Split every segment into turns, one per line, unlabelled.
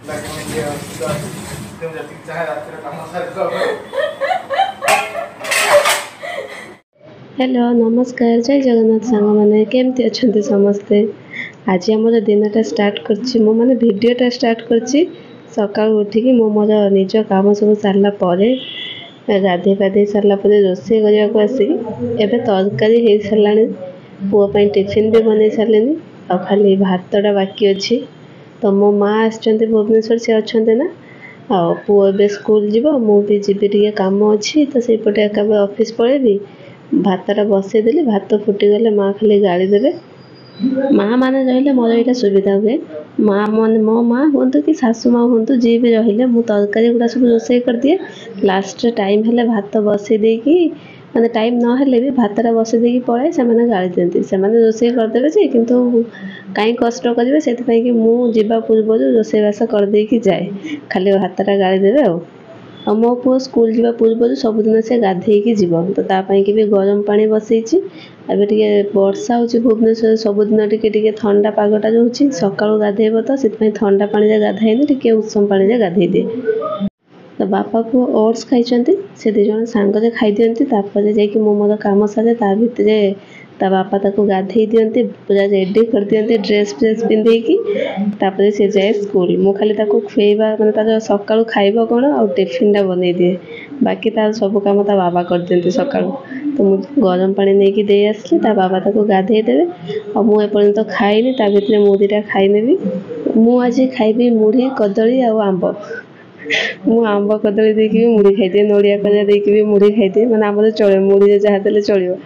Hello नमस्कार जय जगन्नाथ सांग मैंने केमती अच्छा समस्ते। आज आम दिनटा स्टार्ट कर मैंने भिडटा स्टार्ट कर सका उठिकी मो मोर निज कम सब सारापर गाधे पाधे सारापर रोषे करने को आसिक एवं तरकारी हो सारा पुओं टिफिन भी बन सारे आ खाली भातटा बाकी अच्छी। तो मो माँ आसछन्ति भुवनेश्वर से अच्छा ना आ पुओ ए स्कूल जीव मुझे जी कम अच्छी तो सेपटे एका ऑफिस पलैबी। भातटा बसईदेली भात फुटीगले माँ खाली गाड़ी देवे। माँ मैंने रही मोर यहाँ सुविधा हुए माँ मन मो माँ हूँ कि सासू माँ हूँ जी भी रही मुझे तरकारी गुड़ा सब रोषे कर दिए। लास्ट टाइम हेल्ले भात बसई देकी मैंने टाइम ना भी भातटा बसई देकी पलाए से गाड़ी दिखती से रोषे करदे कि कहीं कष्ट करेंगे से मुझा पूर्व रोषेबास करदेकी जाए खाली भातटा गाड़ी देवे आ मो पु स्कूल जावा पूर्व सबुदिन से गाधेकी जीव तो तापाई भी गरम पानी बसई अबे टे वर्षा हो भुवनेश्वर सबुदिन टे ठंडा पागटा रोचे सका गाधेब तो से ठंडा पानी गाधाएनि टे उषम पानी गाधे दिए। तो बापा पुओ ओट्स खाई से दीज सांगे खाई दिखती जाकि मो मोर कम सारे ता भितर ता बापा ताको गाधे दिखती पूरा रेडी कर दिखती ड्रेस फ्रेस पिंधेकी तापर से जाए स्कूल मु खाली ताको खुएबा मैंने तार सका खाइब कौन आ टिफिनटा बनई दिए बाकी तार सब कम ता बाबा कर दिखती सका तो मुझे गरम पानी नहीं दे आसली ता बाबा ताको गाधे देवे और मुझे एपर्यंत खाइनी ता भितर मु दीटा खाईनेबी। मु आज खाइबी मुढ़ी कदली आ आंब मु आंब कदली देकी मुढ़ी खाई नड़िया कजा देकी भी मुढ़ी खाई मैंने आम चलो मुढ़ी जहाँ देले चलो।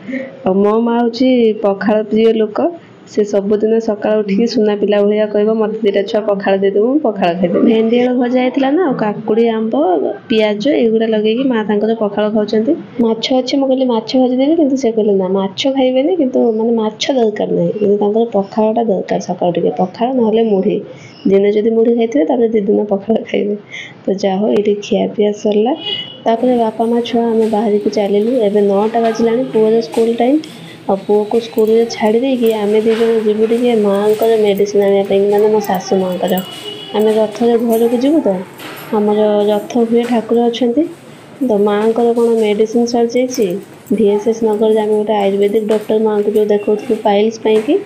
और मो माँ हूँ पखाड़ प्रिय लोक से सबुदिन सका उठिकी सुना पिला भाया कह मत दीटा छुआ पखाड़ देदेबू पखाड़ खाईदे। भेंडी आलू भजा होता ना काकुड़ी आंब पिज युवा लगे माँ तर पखाड़ खाऊँ माछ अच्छे मुझे कहली माछ भाजीदेवी कि से कहले ना माछ खाइबेनि कि मैंने माछ दरकार ना कि पखाड़ा दरकार सका पखाड़ ना मुढ़ी दिने जदि मुढ़ी खाई दी दिन पखाड़ खाइबे। तो जा हो ये खिया पिया सरला तापर बापा माँ छुआ आम बाहर को चलू एवं 9टा बाजिला पुओर स्कूल टाइम आ पुओ को स्कूल में छाड़ी देकी आम दीज जीवु टे माँ मेडिसिन आने मैंने मो सासू माँ आम रथ घर को जीवु तो आमर रथ हुए ठाकुर अच्छा तो माँ कौन मेडिसिन सर जाइए VSS नगर आम गोटे आयुर्वेदिक डॉक्टर माँ को जो देखो पाइल्स कि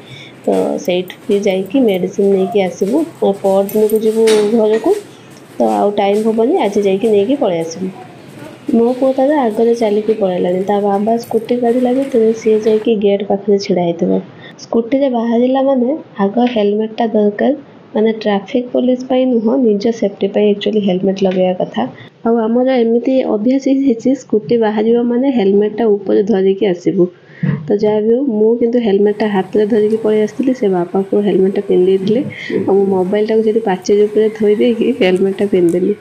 तो से जाकि मेडिसिन नहीं आसबू पर दिन को जीवु घर को तो आउ टाइम हेनी आज जाकि पलि आसबू। मो पुओ तार आगे चलिकी पलैला ता बाबा स्कूटी काढ़ला भर सी जाकि गेट पाखे छिड़ा होता स्कूटी बाहर माने आग हेलमेटा दरकार माने ट्रैफिक पुलिस नुह निज सेफ्टी एक्चुअली हेलमेट लगे कथा आमर एमती अभ्यास स्कूटी बाहर माने हेलमेटा ऊपर धरिकी आसबू। तो जहाँ भी हो मुझे हेलमेटा हाथ में धरिकी पलि आसती से बापा को हेलमेटा पिंधे और मो मोबाइल टाक पाचेरी उपर थोदेकी हेलमेटा पिंधिदेली।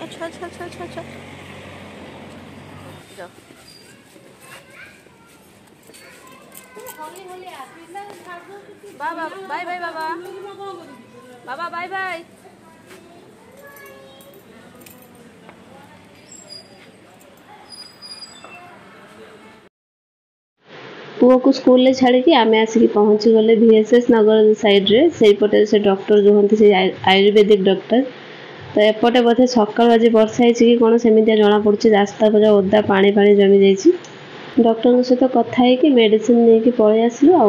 अच्छा अच्छा अच्छा अच्छा अच्छा जाओ बाबा बाय बाय बाबा बाबा बाय बाय।
पुओ को स्कूल में छाड़ी आम आसिक पहुँची गले VSS नगर साइड्रे से पटे से डॉक्टर जो हमें से आयुर्वेदिक डॉक्टर तो एपटे बोधे सका आज वर्षा कि कौन सेमिया जना पड़ी रास्ता पर ओदा पानी पानी जमी जाइए डॉक्टर सहित कथा है कि मेडिसिन नहीं पलि आसलु आ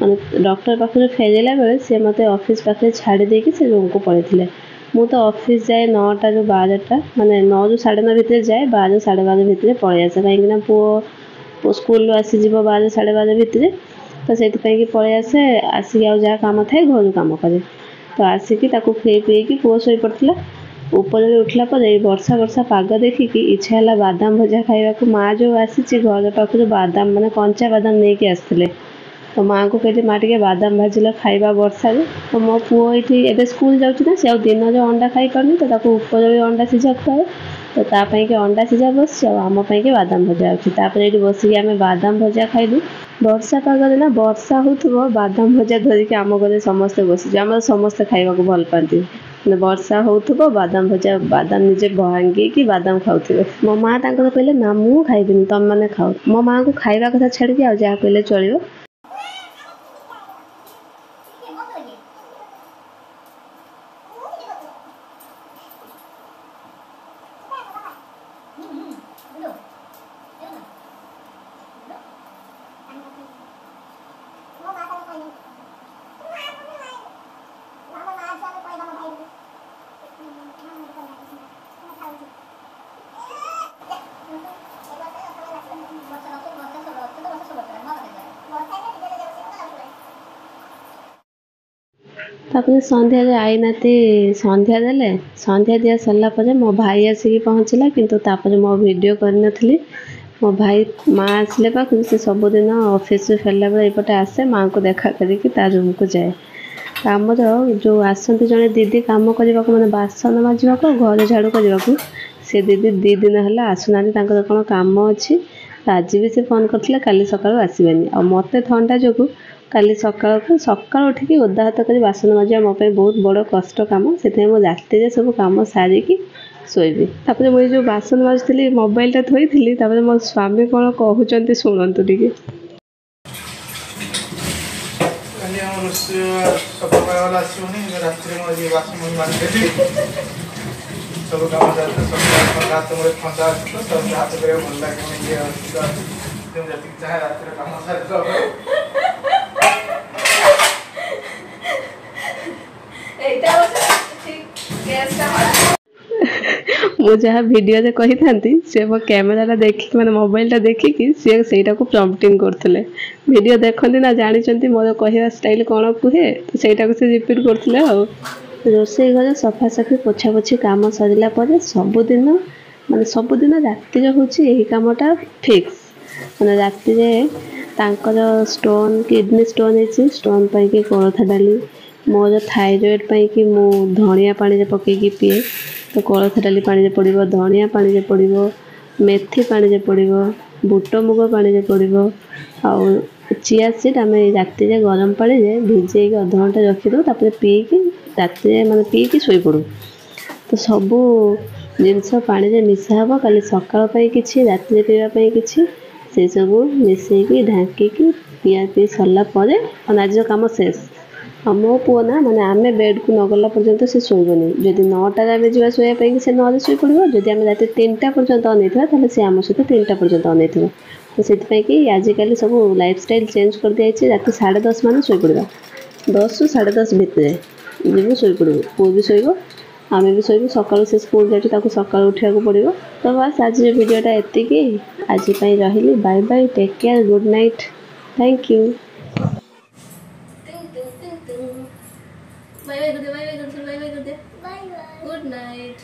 माने डॉक्टर पाखे फेरला बेले सी मत ऑफिस पाखे छाड़ी देकी से रूम को पलैते मु तो ऑफिस जाए 9टा ରୁ 12ଟା माने 9 ରୁ 9:30 भितर जाए 12 साढ़े 12 भितर पलि आसे कहीं पुओ स्कूल आसीज 12 साढ़े 12 भितर तो से पलि आसे आसिक आ जहाँ कम थाए घर कम करे तो आसिकी खुए पिएकी पुओ शोई पड़ता ऊपर उठला पर वर्षा वर्षा पाग देखिकी इच्छा है बादाम भजा खाइबा माँ जो आसी घर पाखु बादाम माने कंचा बादाम नहीं आसते तो माँ को कहली माँ टे बादाम भाजिल खाइबा वर्षा तो मो पुओ ये स्कूल जाऊँ सी दिन में अंडा खाई पारनी तो ऊपर भी अंडा सीझा खुआए तो तापाई के अंडा सीझा बस आम के बादाम भजा अच्छी ये बसिक आम बादाम भजा खाइलु वर्षा पागरे ना वर्षा हो बादाम भजा धरिकी आम घर समस्ते बसीचु आम समस्ते खाइबा भल पाती ମାନେ ବର୍ଷା ହେଉଥିବ ବାଦାମ ଭଜା ବାଦାମ ନିଜେ ଭାଙ୍ଗିକି ବାଦାମ ଖାଉଥିବେ। ମୋ ମାଆ ତାଙ୍କର କହିଲେ ନା ମୁଁ ଖାଇବିନି ତମେମାନେ ଖାଅ। ମୋ ମାଆଙ୍କୁ ଖାଇବା କଥା ଛାଡ଼ିକି ଆଉ ଯାହା କହିଲେ ଚଳିବ। ତାପରେ ସନ୍ଧ୍ୟାରେ ଆଇନାତି ସନ୍ଧ୍ୟା ଦେଲେ। ସନ୍ଧ୍ୟା ଦିଆ ସରିଲା ପରେ ମୋ ଭାଇ ଆସିକି ପହଞ୍ଚିଲା, କିନ୍ତୁ ତାପରେ ମୋ ଭିଡ଼ିଓ କରିନଥିଲି। ମୋ ଭାଇ ମାଆ ଆସିଲେ ପାଖରୁ ସେ ସବୁଦିନ ଅଫିସରୁ ଫେରିଲା ବେଳେ ଏଇପଟେ ଆସେ, ମାଆଙ୍କୁ ଦେଖା କରିକି ତା ରୁମ୍କୁ ଯାଏ। ଆମର ଯେଉଁ ଆସନ୍ତି ଜଣେ ଦିଦି କାମ କରିବାକୁ, ମାନେ ବାସନ ମାଜିବାକୁ ଘର ଝାଡ଼ୁ କରିବାକୁ, ସେ ଦିଦି 2 ଦିନ ହେଲା ଆସୁନାହାନ୍ତି। ତାଙ୍କର କ'ଣ କାମ ଅଛି। ଆଜି ବି ସେ ଫୋନ୍ କରିଥିଲେ କାଲି ସକାଳୁ ଆସିବେନି। ଆଉ ମୋତେ ଥଣ୍ଡା ଯୋଗୁଁ କାଲି ସକାଳୁ ଉଠିକି ଓଦା ହାତ କରି ବାସନ ମାଜିବା ମୋ ପାଇଁ ବହୁତ ବଡ଼ କଷ୍ଟ କାମ। ସେଥିପାଇଁ ମୁଁ ରାତିରେ ସବୁ କାମ ସାରିକି ଶୋଇବି। ତାପରେ ମୁଁ ଏଇ ଯେଉଁ ବାସନ ମାଜୁଥିଲି ମୋବାଇଲଟା ଥୋଇଥିଲି, ତାପରେ ମୋ ସ୍ୱାମୀ କ'ଣ କହୁଛନ୍ତି ଶୁଣନ୍ତୁ ଟିକେ।
ସବୁ କାମ ହାତ ଥଣ୍ଡା ଅଛି ତ ସବୁ ହାତ କରିବାକୁ ଭଲ ଲାଗେ। ଇଏ ଅଛି ତ ଯେତିକି ଚାହେଁ ରାତିରେ କାମ ସାରିଦେବ।
ମୁଁ ଯାହା ଭିଡ଼ିଓରେ କହିଥାନ୍ତି ସେ ମୋ କ୍ୟାମେରାଟା ଦେଖିକି, ମାନେ ମୋବାଇଲଟା ଦେଖିକି ସିଏ ସେଇଟାକୁ ପ୍ରମ୍ପଟିଂ କରୁଥିଲେ। ଭିଡ଼ିଓ ଦେଖନ୍ତି ନା, ଜାଣିଛନ୍ତି ମୋର କହିବା ଷ୍ଟାଇଲ୍ କ'ଣ କୁହେ, ତ ସେଇଟାକୁ ସେ ରିପିଟ୍ କରୁଥିଲେ ଆଉ। ରୋଷେଇ ଘରେ ସଫାସଫି ପୋଛାପୋଛି କାମ ସରିଲା ପରେ ସବୁଦିନ ରାତିରେ ହେଉଛି ଏହି କାମଟା ଫିକ୍ସ। ମାନେ ରାତିରେ ତାଙ୍କର କିଡ଼ନୀ ଷ୍ଟୋନ୍ ହେଇଛି, ଷ୍ଟୋନ୍ ପାଇଁକି କୋଳଥ ଡାଲି, ମୋର ଥାଇରଏଡ଼୍ ପାଇଁକି ମୁଁ ଧଣିଆ ପାଣିରେ ପକାଇକି ପିଏ। ତ କୋଳଥ ଡାଲି ପାଣିରେ ପଡ଼ିବ, ଧଣିଆ ପାଣିରେ ପଡ଼ିବ, ମେଥି ପାଣିରେ ପଡ଼ିବ, ବୁଟ ମୁଗ ପାଣିରେ ପଡ଼ିବ, ଆଉ ଚିଆ ସିଡ୍ ଆମେ ରାତିରେ ଗରମ ପାଣିରେ ଭିଜେଇକି ଅଧଘଣ୍ଟା ରଖିଦେଉ। ତାପରେ ପିଇକି ଶୋଇପଡ଼ୁ। ତ ସବୁ ଜିନିଷ ପାଣିରେ ମିଶା ହେବ। କାଲି ସକାଳ ପାଇଁ କିଛି, ରାତିରେ ପିଇବା ପାଇଁ କିଛି, ସେସବୁ ମିଶେଇକି ଢାଙ୍କିକି ପିଇ ସରିଲା ପରେ ଆଜିର କାମ ଶେଷ। ଆଉ ମୋ ପୁଅ ନା, ମାନେ ଆମେ ବେଡ଼୍କୁ ନ ଗଲା ପର୍ଯ୍ୟନ୍ତ ସେ ଶୋଇବନି। ଯଦି 9ଟାରେ ଆମେ ଯିବା ଶୋଇବା ପାଇଁକି ସେ 9ରେ ଶୋଇପଡ଼ିବ। ଯଦି ଆମେ ରାତି 3ଟା ପର୍ଯ୍ୟନ୍ତ ଅନେଇଥିବା ତାହେଲେ ସେ ଆମ ସହିତ 3ଟା ପର୍ଯ୍ୟନ୍ତ ଅନେଇଥିବ। ତ ସେଥିପାଇଁକି ଆଜିକାଲି ସବୁ ଲାଇଫଷ୍ଟାଇଲ୍ ଚେଞ୍ଜ କରିଦିଆଯାଇଛି। ରାତି 10:30 ମାନେ ଶୋଇପଡ଼ିବା। 10ରୁ 10:30 ଭିତରେ ଯିବୁ ଶୋଇପଡ଼ିବୁ। ପୁଅ ବି ଶୋଇବ, ଆମେ ବି ଶୋଇବୁ। ସକାଳୁ ସେ ସ୍କୁଲ ଯାଉଛି, ତାକୁ ସକାଳୁ ଉଠିବାକୁ ପଡ଼ିବ। ତ ବାସ୍ ଆଜିର ଭିଡ଼ିଓଟା ଏତିକି। ଆଜି ପାଇଁ ରହିଲି। Bye bye, take care, good night, thank you.
Bye bye कर दे, बाय बाय कर दे, बाय बाय कर दे। Good night.